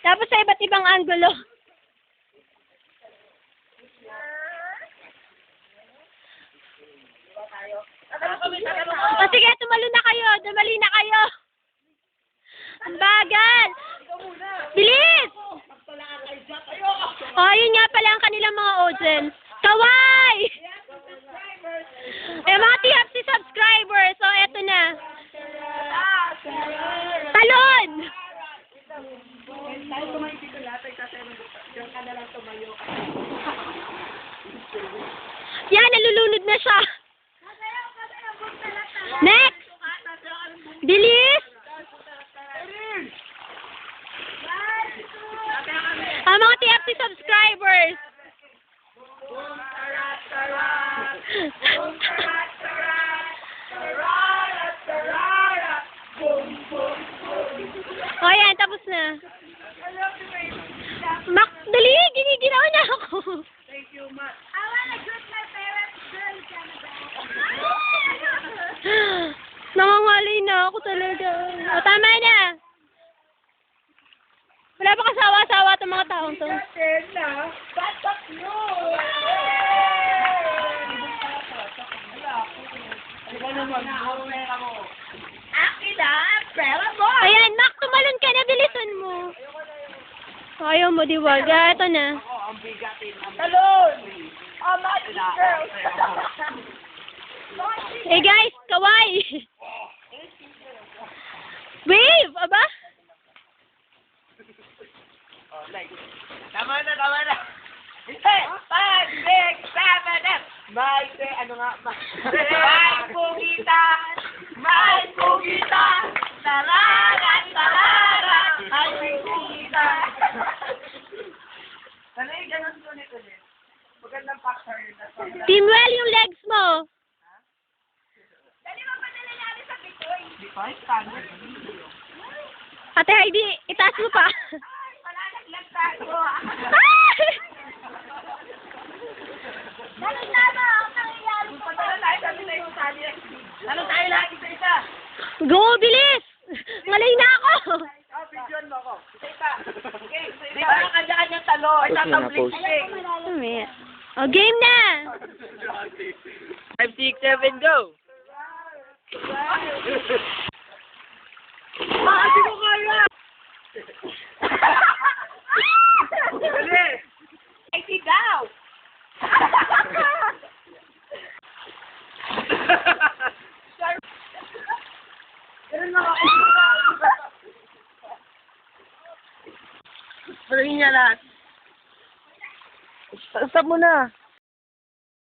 Tapos sa iba't ibang anggulo. O sige, tumalo na kayo. Dumali na kayo. Ang bagal. Bilis! O, yun nga pala ang kanilang mga audience. Kaway! Eh, mga TFC subscribers. O, eto na. Talon! Yan, nalulunod na siya. Next! Bilis! Ang mga TFC subscribers. O yan, tapos na. Mak, dali, giniginaw na ako. Thank you, Ma. I wanna greet my parents, girl Canada. Nangangalay na ako talaga. O, tama na. Wala pa kasawa-sawa itong mga taong to. Tena, batak nyo! Ano naman? Akin na, pera mo! Ayan, Mac, tumalon ka na. Bilisan mo. Ayaw mo, diwaga. Ito na. Talon! Oh, magic girl! Eh, guys, kaway. Wave, aba? Tama na, tama na! Hindi! 5, 6, 7, 8! May, ano nga? May pugitan! May pugitan! Tararan, tararan! May pugitan! Sanay, ganun ulit-ulit. Magandang factor yun. Teamwell yung legs mo. Dali mo pa nalalari sa Bikoy. Bikoy? Standard. Ate Heidi, itaas mo pa. Malalaglag tayo. Ah! Dali na ba? Ang nangyayari pa ba? Ano tayo lagi sa isa? Go, bilis! Ngalay na ako. Oh, videoan mo ako. Isa. Okay. Di ba ang kanya-kanyang talo? Isa tumbling-sling. O, game na. 5, 6, 7, go! Hindi ko kaya! Dali! Ay, sigaw! Ganun lang ako. Paringin niya lahat. Stop mo na.